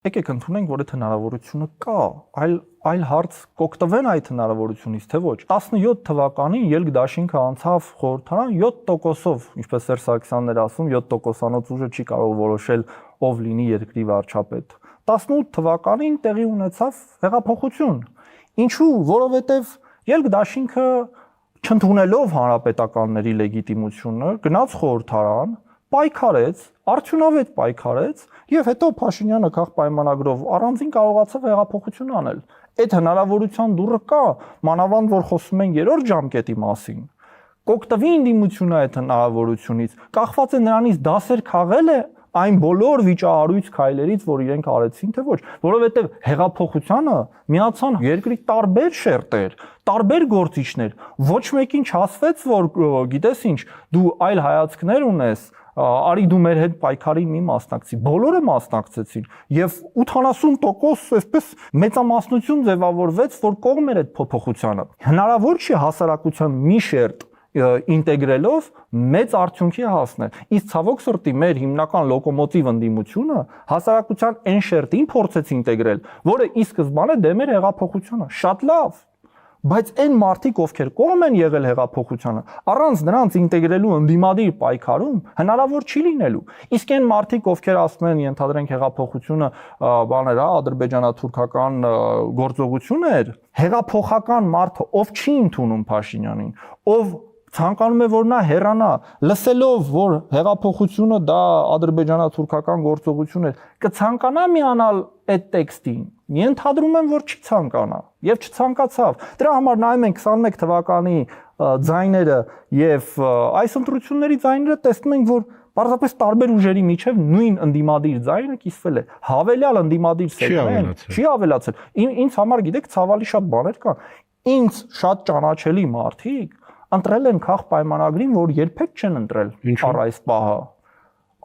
Եկեք ընդունենք, որ այդ հնարավորությունը կա, այլ հարց կօգտվեն այդ հնարավորությունից, թե ոչ։ 17 թվականին ելք դաշինքը անցավ խորհրդարան 7%-ով, ինչպես Սերժ Սարգսյանն էր ասում, 7%-անոց ուժը չի կարող որոշել ով լինի երկրի վարչապետ։ 18 թվականին տեղի ունեցավ հեղափոխություն։ Ինչու՞, որովհետև ելք դաշինքը չընդունելով հանրապետականների լեգիտիմությունը գնաց խորհրդարան, պայքարեց, արդյունավետ պայքարեց եւ հետո Փաշինյանը քաղ պայմանագրով առանձին կարողացավ հեղափոխություն անել։ Այդ հնարավորության դուռը կա, մանավանդ որ խոսում են երրորդ ժամկետի մասին։ Կօգտվի ընդդիմությունը այդ հնարավորությունից, կախված է նրանից դասեր քաղել է այն բոլոր վիճահարույց քայլերից, որ իրենք արեցին, թե ոչ, որովհետև հեղափոխությանը միացան երկրի տարբեր շերտեր, տարբեր գործիչներ, ոչ մեկին չասվեց, որ գիտես ինչ, դու այլ հայացքներ ունես, արի դու մեր հետ պայքարի մի մասնակցի, բոլորը մասնակցեցին եւ 80% այսպես մեծամասնություն ձևավորվեց, որ կողմ էր այդ փոփոխությանը։ Հնարավոր չի հասարակության մի շերտ ինտեգրելով մեծ արդյունքի հասնել։ Իսկ ցավոք սրտի մեր հիմնական լոկոմոտիվ ընդդիմությունը հասարակության այն շերտին փորձեց ինտեգրել, որը ի սկզբանե դեմ էր հեղափոխությանը։ Շատ լավ, բայց այն մարդիկ, ովքեր կողմ են եղել հեղափոխությանը, առանց նրանց ինտեգրելու ընդդիմադիր պայքարում հնարավոր չի լինելու։ Իսկ այն մարդիկ, ովքեր ասում են, ենթադրենք հեղափոխությունը բաներ, ադրբեջանա-թուրքական գործողություն էր, հեղափոխական մարդը, ով չի ընդունում Փաշինյանին, ով ցանկանում է որ նա հեռանա, լսելով որ հեղափոխությունը դա ադրբեջանա-թուրքական գործողություն է, կցանկանա միանալ այդ տեքստին։ Ենթադրում եմ որ չի ցանկանա եւ չցանկացավ։ Դրա համար նայում ենք 21 թվականի ձայները եւ այս ընտրությունների ձայները տեսնում ենք որ պարզապես տարբեր ուժերի միջև նույն ընդդիմադիր ձայնը կիսվել է։ Հավելյալ ընդդիմադիր սեգմենտ չի ավելացել։ Ինձ համար գիտեք ցավալի շատ բաներ կան։ Ինձ շատ ճանաչելի մարդիկ ընտրել են քաղ պայմանագրին, որ երբեք չեն ընտրել առ այս պահը։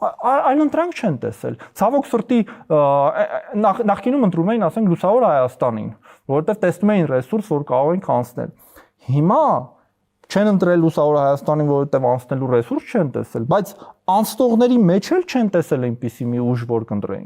Այլ ընտրանք չեն տեսել։ Ցավոք սրտի նախկինում ընտրում էին, ասենք, Լուսավոր Հայաստանին, որովհետև տեսնում էին ռեսուրս, որ կարող են անցնել։ Հիմա չեն ընտրել Լուսավոր Հայաստանին, որովհետև անցնելու ռեսուրս չեն տեսել, բայց անցնողների մեջ էլ չեն տեսել այնպիսի մի ուժ, որ կընտրեին։